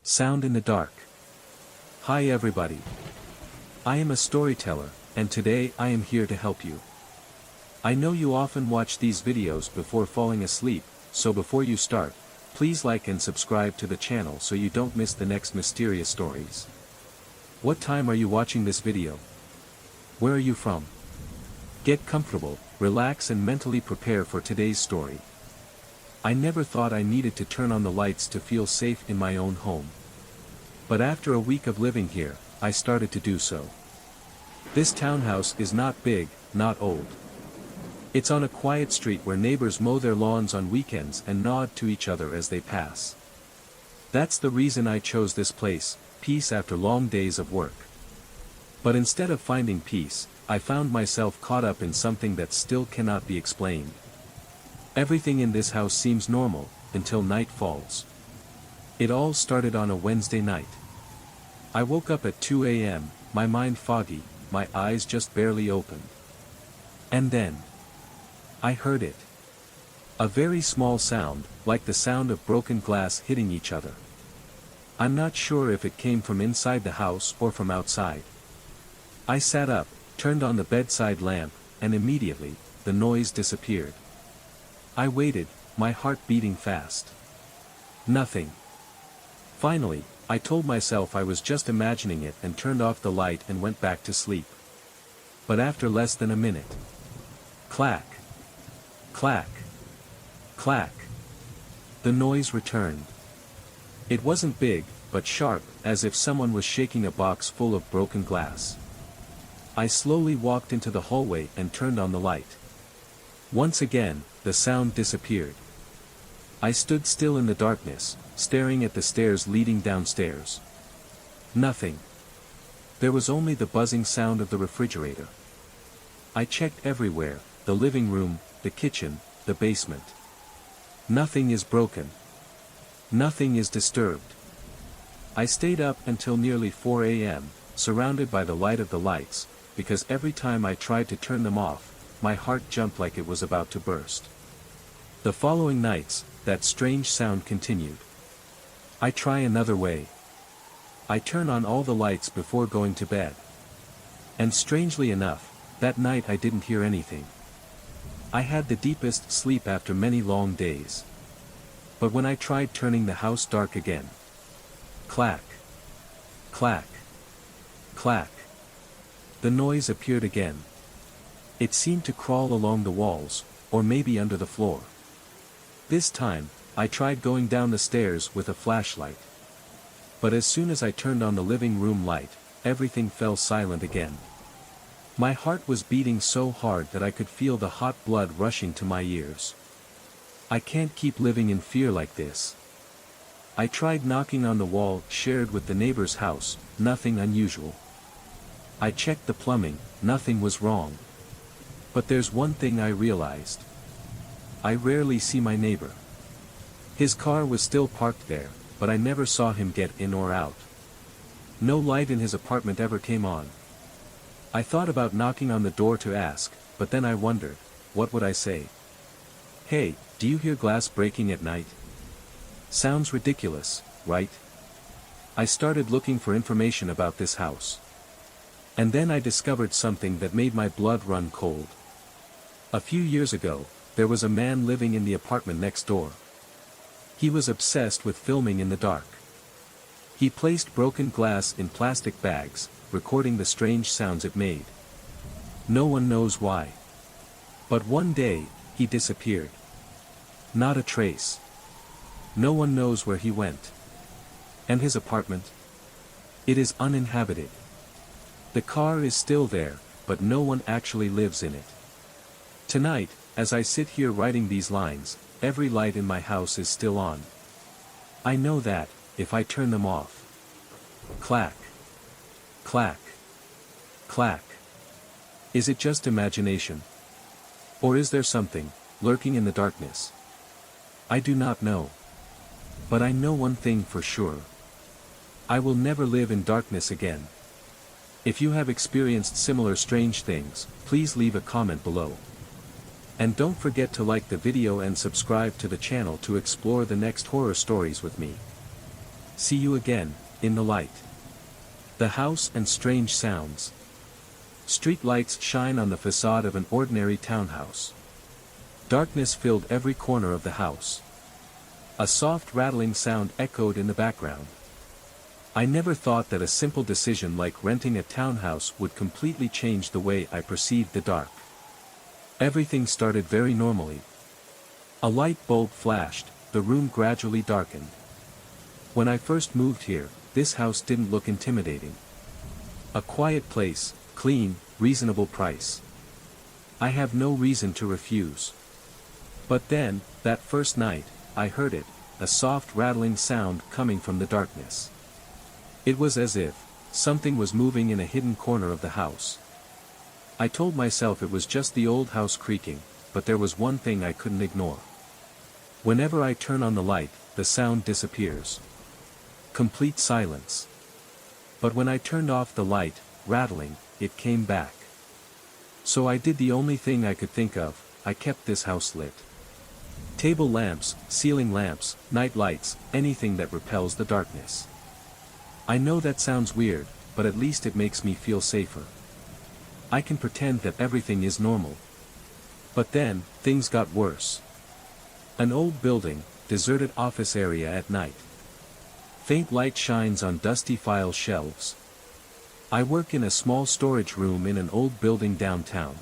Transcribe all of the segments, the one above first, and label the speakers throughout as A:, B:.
A: Sound in the dark. Hi everybody. I am a storyteller, and today I am here to help you. I know you often watch these videos before falling asleep, so before you start, please like and subscribe to the channel so you don't miss the next mysterious stories. What time are you watching this video? Where are you from? Get comfortable, relax and mentally prepare for today's story. I never thought I needed to turn on the lights to feel safe in my own home. But after a week of living here, I started to do so. This townhouse is not big, not old. It's on a quiet street where neighbors mow their lawns on weekends and nod to each other as they pass. That's the reason I chose this place, peace after long days of work. But instead of finding peace, I found myself caught up in something that still cannot be explained. Everything in this house seems normal, until night falls. It all started on a Wednesday night. I woke up at 2 a.m., my mind foggy, my eyes just barely opened. And then I heard it. A very small sound, like the sound of broken glass hitting each other. I'm not sure if it came from inside the house or from outside. I sat up, turned on the bedside lamp, and immediately, the noise disappeared. I waited, my heart beating fast. Nothing. Finally, I told myself I was just imagining it and turned off the light and went back to sleep. But after less than a minute. Clack. Clack. Clack. The noise returned. It wasn't big, but sharp, as if someone was shaking a box full of broken glass. I slowly walked into the hallway and turned on the light. Once again, the sound disappeared. I stood still in the darkness, staring at the stairs leading downstairs. Nothing. There was only the buzzing sound of the refrigerator. I checked everywhere, the living room, the kitchen, the basement. Nothing is broken. Nothing is disturbed. I stayed up until nearly 4 a.m., surrounded by the light of the lights, because every time I tried to turn them off, my heart jumped like it was about to burst. The following nights, that strange sound continued. I try another way. I turn on all the lights before going to bed. And strangely enough, that night I didn't hear anything. I had the deepest sleep after many long days. But when I tried turning the house dark again. Clack. Clack. Clack. The noise appeared again. It seemed to crawl along the walls, or maybe under the floor. This time, I tried going down the stairs with a flashlight. But as soon as I turned on the living room light, everything fell silent again. My heart was beating so hard that I could feel the hot blood rushing to my ears. I can't keep living in fear like this. I tried knocking on the wall shared with the neighbor's house, nothing unusual. I checked the plumbing, nothing was wrong. But there's one thing I realized. I rarely see my neighbor. His car was still parked there, but I never saw him get in or out. No light in his apartment ever came on. I thought about knocking on the door to ask, but then I wondered, what would I say? Hey, do you hear glass breaking at night? Sounds ridiculous, right? I started looking for information about this house. And then I discovered something that made my blood run cold. A few years ago, there was a man living in the apartment next door. He was obsessed with filming in the dark. He placed broken glass in plastic bags, recording the strange sounds it made. No one knows why. But one day, he disappeared. Not a trace. No one knows where he went. And his apartment? It is uninhabited. The car is still there, but no one actually lives in it. Tonight, as I sit here writing these lines, every light in my house is still on. I know that, if I turn them off. Clack. Clack. Clack. Is it just imagination? Or is there something, lurking in the darkness? I do not know. But I know one thing for sure. I will never live in darkness again. If you have experienced similar strange things, please leave a comment below. And don't forget to like the video and subscribe to the channel to explore the next horror stories with me. See you again, in the light. The house and strange sounds. Street lights shine on the facade of an ordinary townhouse. Darkness filled every corner of the house. A soft rattling sound echoed in the background. I never thought that a simple decision like renting a townhouse would completely change the way I perceived the dark. Everything started very normally. A light bulb flashed, the room gradually darkened. When I first moved here, this house didn't look intimidating. A quiet place, clean, reasonable price. I have no reason to refuse. But then, that first night, I heard it, a soft rattling sound coming from the darkness. It was as if something was moving in a hidden corner of the house. I told myself it was just the old house creaking, but there was one thing I couldn't ignore. Whenever I turn on the light, the sound disappears. Complete silence. But when I turned off the light, rattling, it came back. So I did the only thing I could think of, I kept this house lit. Table lamps, ceiling lamps, night lights, anything that repels the darkness. I know that sounds weird, but at least it makes me feel safer. I can pretend that everything is normal. But then, things got worse. An old building, deserted office area at night. Faint light shines on dusty file shelves. I work in a small storage room in an old building downtown.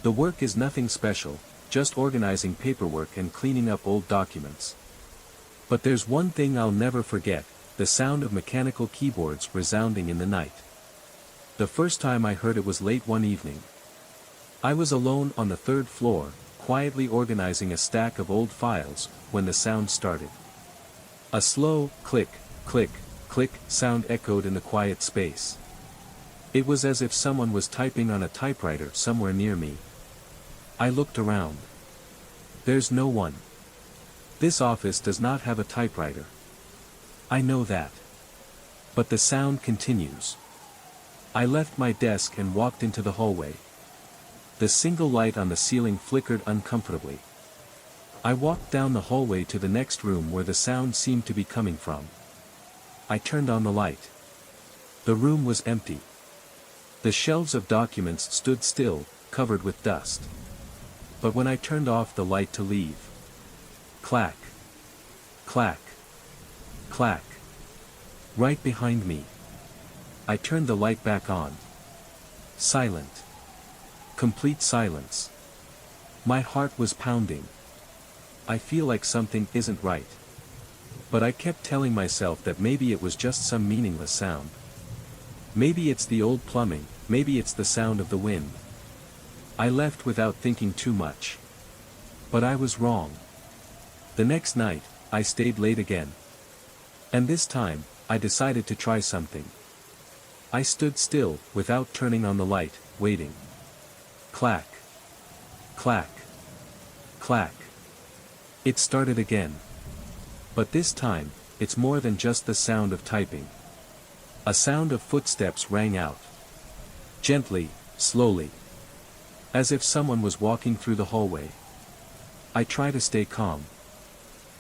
A: The work is nothing special, just organizing paperwork and cleaning up old documents. But there's one thing I'll never forget, the sound of mechanical keyboards resounding in the night. The first time I heard it was late one evening. I was alone on the third floor, quietly organizing a stack of old files, when the sound started. A slow, click, click, click sound echoed in the quiet space. It was as if someone was typing on a typewriter somewhere near me. I looked around. There's no one. This office does not have a typewriter. I know that. But the sound continues. I left my desk and walked into the hallway. The single light on the ceiling flickered uncomfortably. I walked down the hallway to the next room where the sound seemed to be coming from. I turned on the light. The room was empty. The shelves of documents stood still, covered with dust. But when I turned off the light to leave, clack, clack, clack, right behind me. I turned the light back on. Silent. Complete silence. My heart was pounding. I feel like something isn't right. But I kept telling myself that maybe it was just some meaningless sound. Maybe it's the old plumbing, maybe it's the sound of the wind. I left without thinking too much. But I was wrong. The next night, I stayed late again. And this time, I decided to try something. I stood still, without turning on the light, waiting. Clack. Clack. Clack. It started again. But this time, it's more than just the sound of typing. A sound of footsteps rang out. Gently, slowly. As if someone was walking through the hallway. I try to stay calm.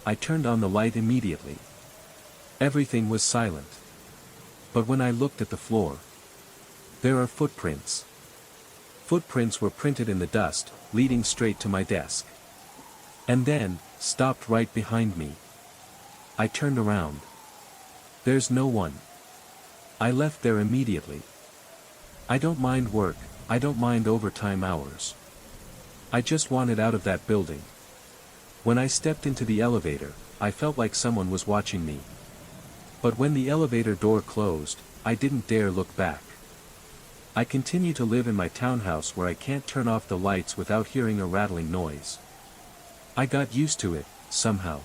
A: I turned on the light immediately. Everything was silent. But when I looked at the floor, there are footprints. Footprints were printed in the dust, leading straight to my desk. And then, stopped right behind me. I turned around. There's no one. I left there immediately. I don't mind work, I don't mind overtime hours. I just wanted out of that building. When I stepped into the elevator, I felt like someone was watching me. But when the elevator door closed, I didn't dare look back. I continue to live in my townhouse where I can't turn off the lights without hearing a rattling noise. I got used to it, somehow.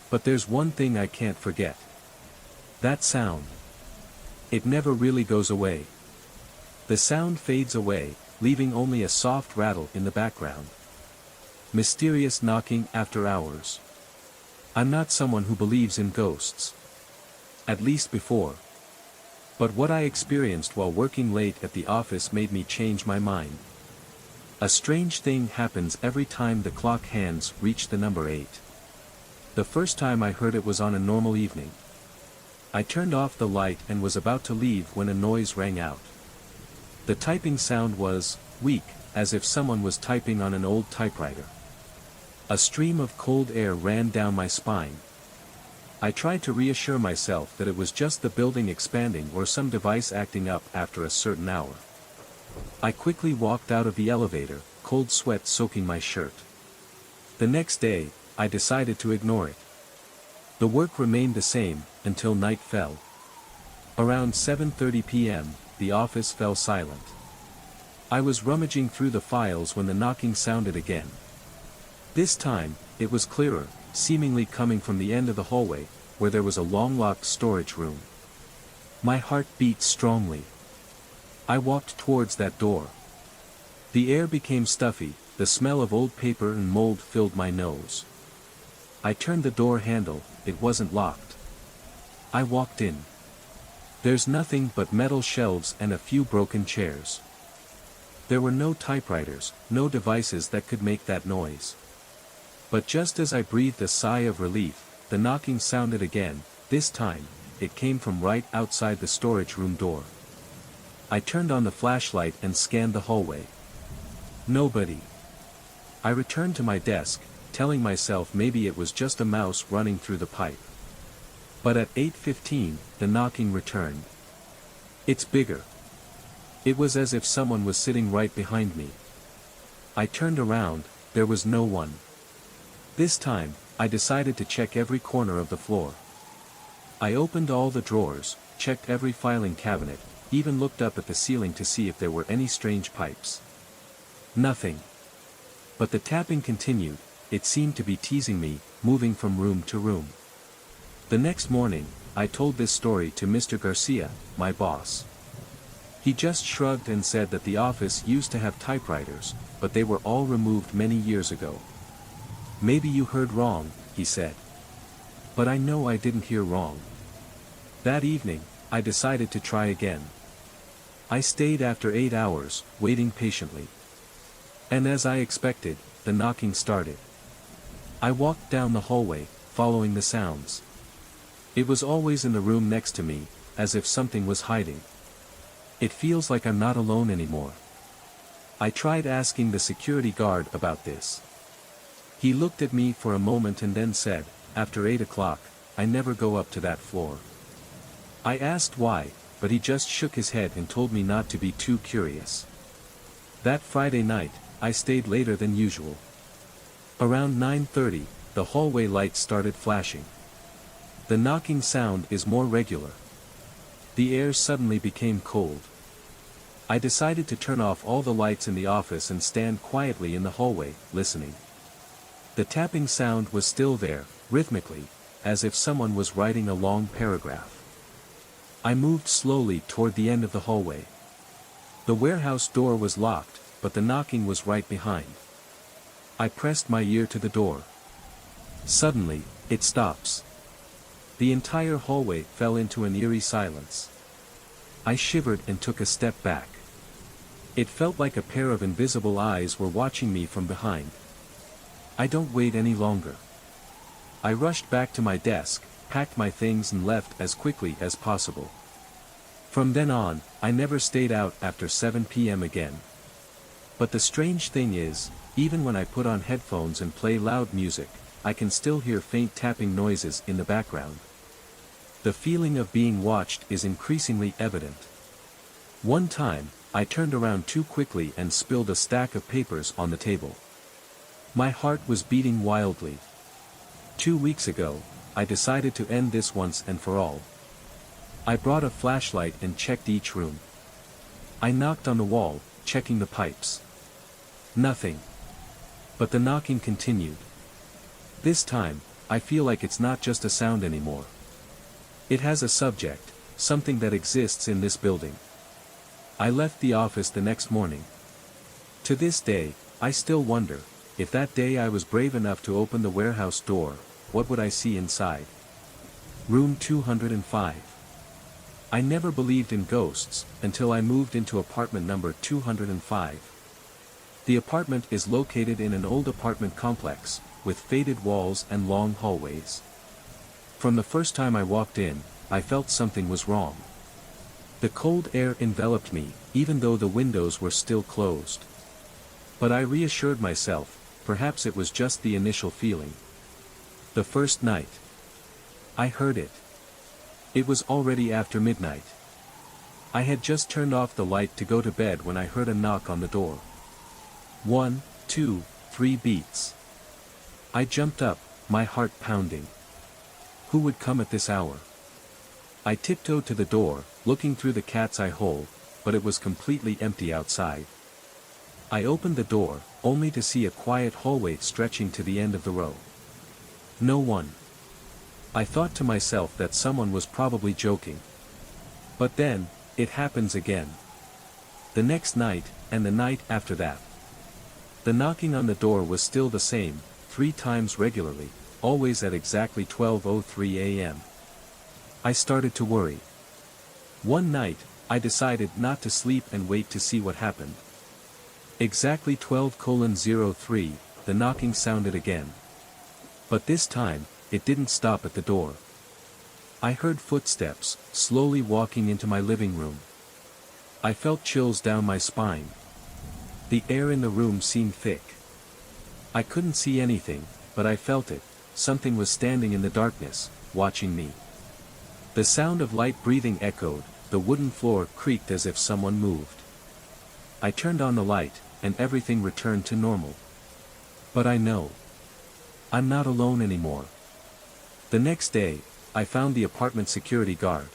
A: But there's one thing I can't forget. That sound. It never really goes away. The sound fades away, leaving only a soft rattle in the background. Mysterious knocking after hours. I'm not someone who believes in ghosts. At least before. But what I experienced while working late at the office made me change my mind. A strange thing happens every time the clock hands reach the number 8. The first time I heard it was on a normal evening. I turned off the light and was about to leave when a noise rang out. The typing sound was weak, as if someone was typing on an old typewriter. A stream of cold air ran down my spine. I tried to reassure myself that it was just the building expanding or some device acting up after a certain hour. I quickly walked out of the elevator, cold sweat soaking my shirt. The next day, I decided to ignore it. The work remained the same, until night fell. Around 7:30 p.m., the office fell silent. I was rummaging through the files when the knocking sounded again. This time, it was clearer, seemingly coming from the end of the hallway, where there was a long-locked storage room. My heart beat strongly. I walked towards that door. The air became stuffy, the smell of old paper and mold filled my nose. I turned the door handle, it wasn't locked. I walked in. There's nothing but metal shelves and a few broken chairs. There were no typewriters, no devices that could make that noise. But just as I breathed a sigh of relief, the knocking sounded again. This time, it came from right outside the storage room door. I turned on the flashlight and scanned the hallway. Nobody. I returned to my desk, telling myself maybe it was just a mouse running through the pipe. But at 8:15, the knocking returned. It's bigger. It was as if someone was sitting right behind me. I turned around, there was no one. This time, I decided to check every corner of the floor. I opened all the drawers, checked every filing cabinet, even looked up at the ceiling to see if there were any strange pipes. Nothing. But the tapping continued, it seemed to be teasing me, moving from room to room. The next morning, I told this story to Mr. Garcia, my boss. He just shrugged and said that the office used to have typewriters, but they were all removed many years ago. Maybe you heard wrong, he said. But I know I didn't hear wrong. That evening, I decided to try again. I stayed after 8 hours, waiting patiently. And as I expected, the knocking started. I walked down the hallway, following the sounds. It was always in the room next to me, as if something was hiding. It feels like I'm not alone anymore. I tried asking the security guard about this. He looked at me for a moment and then said, after 8 o'clock, I never go up to that floor. I asked why, but he just shook his head and told me not to be too curious. That Friday night, I stayed later than usual. Around 9:30, the hallway lights started flashing. The knocking sound is more regular. The air suddenly became cold. I decided to turn off all the lights in the office and stand quietly in the hallway, listening. The tapping sound was still there, rhythmically, as if someone was writing a long paragraph. I moved slowly toward the end of the hallway. The warehouse door was locked, but the knocking was right behind. I pressed my ear to the door. Suddenly, it stops. The entire hallway fell into an eerie silence. I shivered and took a step back. It felt like a pair of invisible eyes were watching me from behind. I don't wait any longer. I rushed back to my desk, packed my things and left as quickly as possible. From then on, I never stayed out after 7 p.m. again. But the strange thing is, even when I put on headphones and play loud music, I can still hear faint tapping noises in the background. The feeling of being watched is increasingly evident. One time, I turned around too quickly and spilled a stack of papers on the table. My heart was beating wildly. 2 weeks ago, I decided to end this once and for all. I brought a flashlight and checked each room. I knocked on the wall, checking the pipes. Nothing. But the knocking continued. This time, I feel like it's not just a sound anymore. It has a subject, something that exists in this building. I left the office the next morning. To this day, I still wonder, if that day I was brave enough to open the warehouse door, what would I see inside? Room 205. I never believed in ghosts, until I moved into apartment number 205. The apartment is located in an old apartment complex, with faded walls and long hallways. From the first time I walked in, I felt something was wrong. The cold air enveloped me, even though the windows were still closed. But I reassured myself, perhaps it was just the initial feeling. The first night. I heard it. It was already after midnight. I had just turned off the light to go to bed when I heard a knock on the door. 1, 2, 3 beats. I jumped up, my heart pounding. Who would come at this hour? I tiptoed to the door, looking through the cat's eye hole, but it was completely empty outside. I opened the door, only to see a quiet hallway stretching to the end of the row. No one. I thought to myself that someone was probably joking. But then, it happens again. The next night, and the night after that. The knocking on the door was still the same, 3 times regularly, always at exactly 12:03 a.m. I started to worry. One night, I decided not to sleep and wait to see what happened. Exactly 12:03, the knocking sounded again. But this time, it didn't stop at the door. I heard footsteps, slowly walking into my living room. I felt chills down my spine. The air in the room seemed thick. I couldn't see anything, but I felt it, something was standing in the darkness, watching me. The sound of light breathing echoed, the wooden floor creaked as if someone moved. I turned on the light, and everything returned to normal. But I know. I'm not alone anymore. The next day, I found the apartment security guard.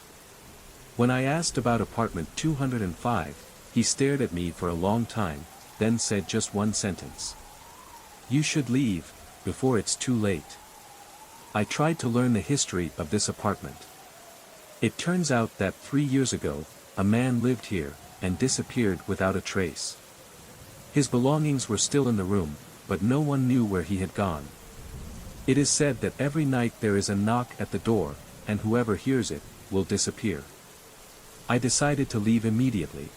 A: When I asked about apartment 205, he stared at me for a long time, then said just one sentence. You should leave, before it's too late. I tried to learn the history of this apartment. It turns out that 3 years ago, a man lived here, and disappeared without a trace. His belongings were still in the room, but no one knew where he had gone. It is said that every night there is a knock at the door, and whoever hears it, will disappear. I decided to leave immediately.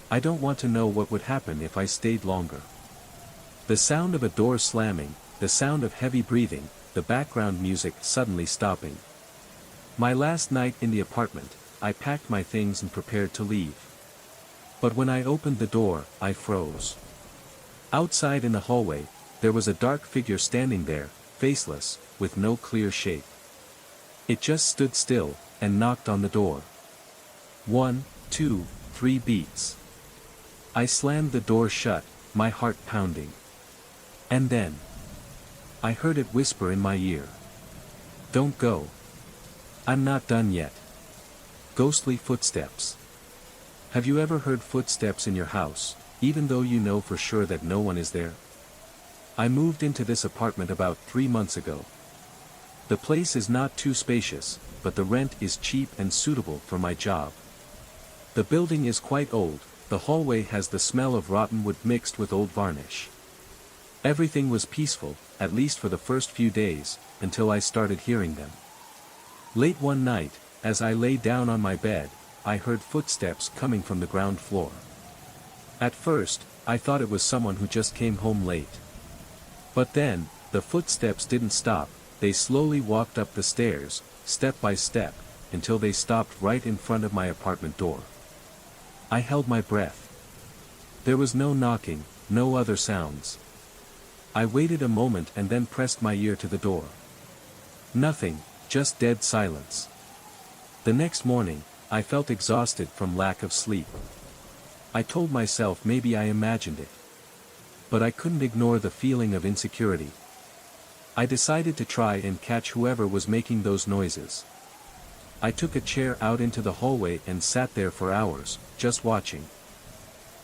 A: I don't want to know what would happen if I stayed longer. The sound of a door slamming, the sound of heavy breathing, the background music suddenly stopping. My last night in the apartment, I packed my things and prepared to leave. But when I opened the door, I froze. Outside in the hallway, there was a dark figure standing there, faceless, with no clear shape. It just stood still, and knocked on the door. 1, 2, 3 beats. I slammed the door shut, my heart pounding. And then, I heard it whisper in my ear. Don't go. I'm not done yet. Ghostly footsteps. Have you ever heard footsteps in your house, even though you know for sure that no one is there? I moved into this apartment about 3 months ago. The place is not too spacious, but the rent is cheap and suitable for my job. The building is quite old, the hallway has the smell of rotten wood mixed with old varnish. Everything was peaceful, at least for the first few days, until I started hearing them. Late one night, as I lay down on my bed, I heard footsteps coming from the ground floor. At first, I thought it was someone who just came home late. But then, the footsteps didn't stop, they slowly walked up the stairs, step by step, until they stopped right in front of my apartment door. I held my breath. There was no knocking, no other sounds. I waited a moment and then pressed my ear to the door. Nothing, just dead silence. The next morning, I felt exhausted from lack of sleep. I told myself maybe I imagined it. But I couldn't ignore the feeling of insecurity. I decided to try and catch whoever was making those noises. I took a chair out into the hallway and sat there for hours, just watching.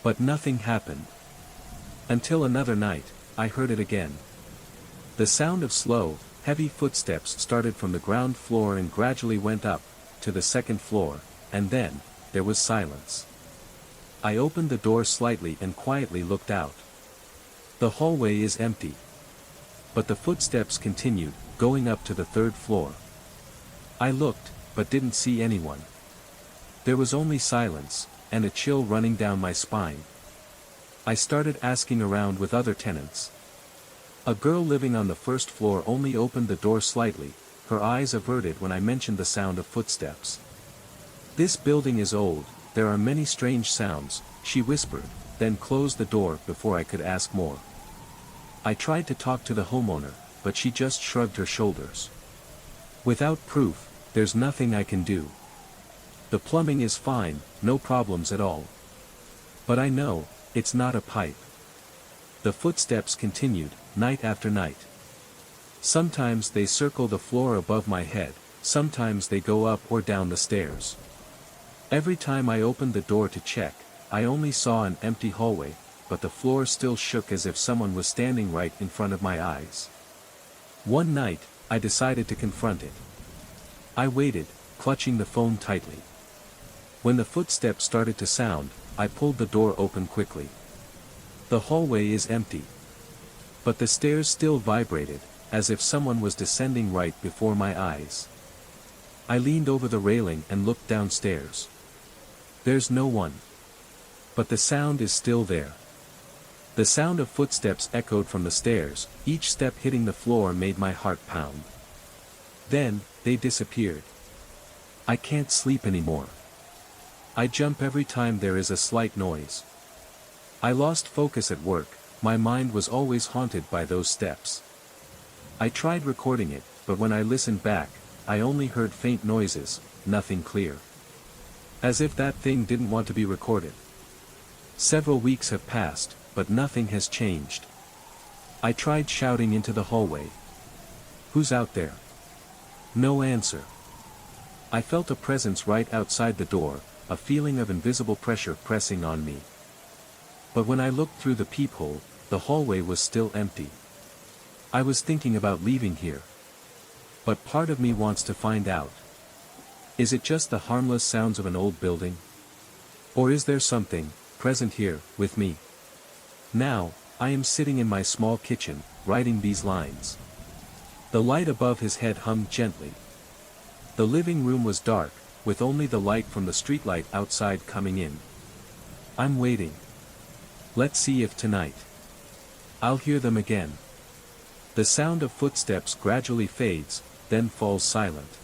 A: But nothing happened. Until another night, I heard it again. The sound of slow, heavy footsteps started from the ground floor and gradually went up, to the second floor, and then, there was silence. I opened the door slightly and quietly looked out. The hallway is empty. But the footsteps continued, going up to the third floor. I looked, but didn't see anyone. There was only silence, and a chill running down my spine. I started asking around with other tenants. A girl living on the first floor only opened the door slightly, her eyes averted when I mentioned the sound of footsteps. This building is old, there are many strange sounds, she whispered, then closed the door before I could ask more. I tried to talk to the homeowner, but she just shrugged her shoulders. Without proof, there's nothing I can do. The plumbing is fine, no problems at all. But I know, it's not a pipe. The footsteps continued, night after night. Sometimes they circle the floor above my head, sometimes they go up or down the stairs. Every time I opened the door to check, I only saw an empty hallway, but the floor still shook as if someone was standing right in front of my eyes. One night, I decided to confront it. I waited, clutching the phone tightly. When the footsteps started to sound, I pulled the door open quickly. The hallway is empty. But the stairs still vibrated, as if someone was descending right before my eyes. I leaned over the railing and looked downstairs. There's no one. But the sound is still there. The sound of footsteps echoed from the stairs, each step hitting the floor made my heart pound. Then, they disappeared. I can't sleep anymore. I jump every time there is a slight noise. I lost focus at work, my mind was always haunted by those steps. I tried recording it, but when I listened back, I only heard faint noises, nothing clear. As if that thing didn't want to be recorded. Several weeks have passed, but nothing has changed. I tried shouting into the hallway. Who's out there? No answer. I felt a presence right outside the door, a feeling of invisible pressure pressing on me. But when I looked through the peephole, the hallway was still empty. I was thinking about leaving here. But part of me wants to find out. Is it just the harmless sounds of an old building? Or is there something present here, with me? Now, I am sitting in my small kitchen, writing these lines. The light above his head hummed gently. The living room was dark, with only the light from the streetlight outside coming in. I'm waiting. Let's see if tonight I'll hear them again. The sound of footsteps gradually fades, then falls silent.